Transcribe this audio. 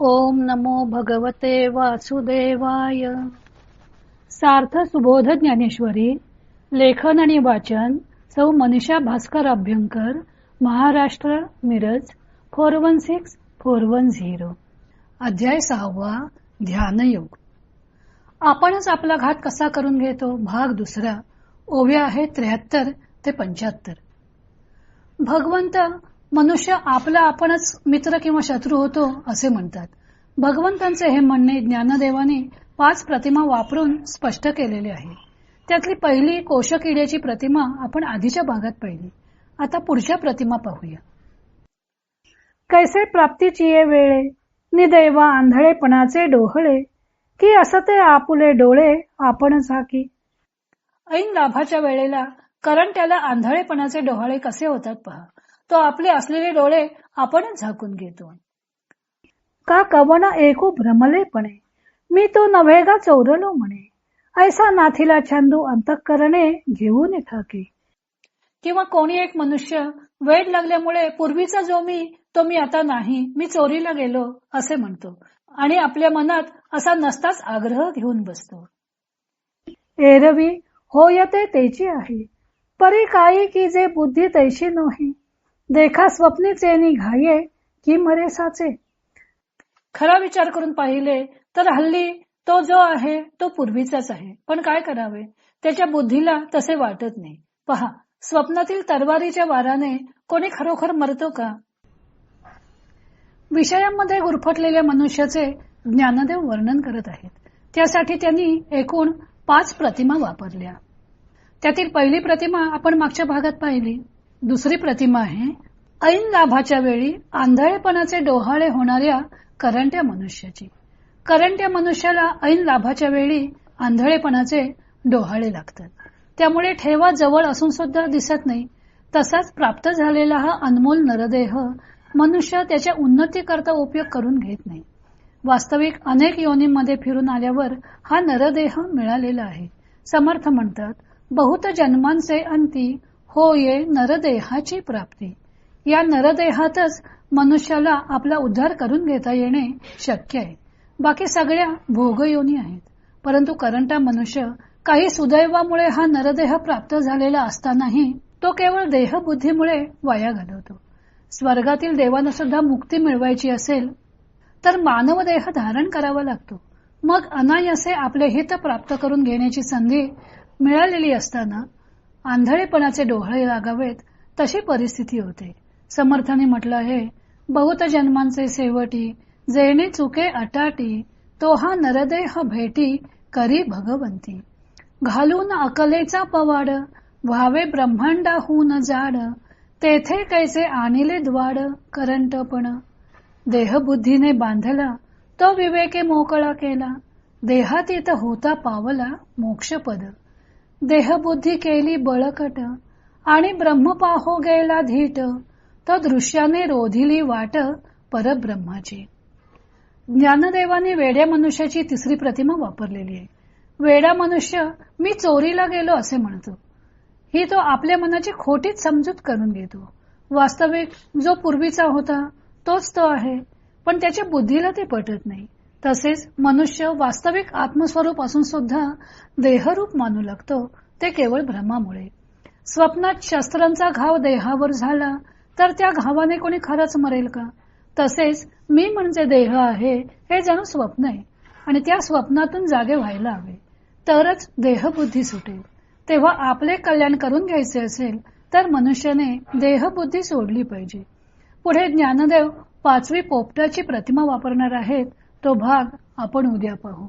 ओम नमो भगवते वासुदेवाय. सार्थ सुबोध ज्ञानेश्वरी. लेखन आणि वाचन सौ मनीषा भास्कर अभ्यंकर, महाराष्ट्र, मिरज 416410. अध्याय 6. ध्यानयोग. आपणच आपला घात कसा करून घेतो. भाग 2. ओव्या आहे 73 ते 75. भगवंत मनुष्य आपला आपणच मित्र किंवा शत्रू होतो असे म्हणतात. भगवंतांचे हे म्हणणे ज्ञानदेवाने 5 प्रतिमा वापरून स्पष्ट केलेले आहे. त्यातली पहिली कोशकिड्याची प्रतिमा आपण आधीच्या भागात पाहिली. आता पुढच्या प्रतिमा पाहूया. कैसे प्राप्तीची ये वेळे, निदैवा आंधळेपणाचे डोहळे, की असते आपुले डोळे आपणच हाकी. ऐन लाभाच्या वेळेला करंट्याला आंधळेपणाचे डोहाळे कसे होतात पहा. तो आपले असलेले डोळे आपणच झाकून घेतो. का कवन एकू भ्रमलेपणे, मी तो नव्हेगा चौरलो म्हणे, ऐसा नाथीला छंदू अंतःकरणे घेऊन ठाके. किंवा कोणी एक मनुष्य वेड लागल्यामुळे पूर्वीचा जो तो मी आता नाही, मी चोरीला गेलो असे म्हणतो आणि आपल्या मनात असा नसताच आग्रह घेऊन बसतो. एरवी होयते तेची आहे, परी काही की जे बुद्धी तैशी नोही, देखा स्वप्नीचे निघाये की मरे साचे. खरा विचार करून पाहिले तर हल्ली तो जो आहे तो पूर्वीचाच आहे, पण काय करावे, त्याच्या बुद्धीला तसे वाटत नाही. पहा, स्वप्नातील तलवारीच्या वाराने कोणी खरोखर मरतो का. विषयांमध्ये गुरफटलेल्या मनुष्याचे ज्ञानदेव वर्णन करत आहेत. त्यासाठी त्यांनी एकूण 5 प्रतिमा वापरल्या. त्यातील पहिली प्रतिमा आपण मागच्या भागात पाहिली. दुसरी प्रतिमा आहे ऐन लाभाच्या वेळी आंधळेपणाचे डोहाळे होणाऱ्या करंट्या मनुष्याची. करंट्या मनुष्याला ऐन लाभाच्या वेळी आंधळेपणाचे डोहाळे लागतात. त्यामुळे ठेवा जवळ असून सुद्धा दिसत नाही. तसाच प्राप्त झालेला हा अनमोल नरदेह मनुष्य त्याच्या उन्नती करता उपयोग करून घेत नाही. वास्तविक अनेक योनीमध्ये फिरून आल्यावर हा नरदेह मिळालेला आहे. समर्थ म्हणतात, बहुत जन्मांचे अंती होये नरदेहाची प्राप्ती. या नरदेहातच मनुष्याला आपला उद्धार करून घेता येणे शक्य आहे. बाकी सगळ्या भोगयोनी आहेत. परंतु करंटा मनुष्य काही सुदैवामुळे हा नरदेह प्राप्त झालेला असतानाही तो केवळ देहबुद्धीमुळे वाया घालवतो. स्वर्गातील देवांना सुद्धा मुक्ती मिळवायची असेल तर मानव देह धारण करावा लागतो. मग अनायासे आपले हित प्राप्त करून घेण्याची संधी मिळालेली असताना आंधळेपणाचे डोहाळे लागावेत तशी परिस्थिती होते. समर्थाने म्हटलं आहे, बहुत जन्मांचे सेवटी जेणे चुके अटाटी, तो हा नरदेह भेटी करी भगवंती. घालून अकलेचा पवाड, व्हावे ब्रह्मांडाहून जाड, तेथे कैसे आणिले द्वाड करंटपण. देहबुद्धीने बांधला तो विवेके मोकळा केला, देहातीत होता पावला मोक्षपद. देहबुद्धी केली बळकट आणि ब्रह्म पाहो गेला धीट, तो दृश्याने रोधिली वाट परब्रह्माची. ज्ञानदेवाने वेड्या मनुष्याची तिसरी प्रतिमा वापरलेली आहे. वेडा मनुष्य मी चोरीला गेलो असे म्हणतो. ही तो आपल्या मनाची खोटीच समजूत करून घेतो. वास्तविक जो पूर्वीचा होता तोच तो आहे, पण त्याच्या बुद्धीला ते पटत नाही. तसेच मनुष्य वास्तविक आत्मस्वरूप असून सुद्धा देहरूप मानू लागतो, ते केवळ भ्रमामुळे. स्वप्नात शस्त्रांचा घाव देहावर झाला तर त्या घावाने कोणी खरंच मरेल का. तसेच मी म्हणजे देह आहे हे जणू स्वप्न आहे आणि त्या स्वप्नातून जागे व्हायला हवे, तरच देहबुद्धी सुटेल. तेव्हा आपले कल्याण करून घ्यायचे असेल तर मनुष्याने देहबुद्धी सोडली पाहिजे. पुढे ज्ञानदेव 5वी पोपटाची प्रतिमा वापरणार आहेत. तो भाग आपण उद्या पाहू.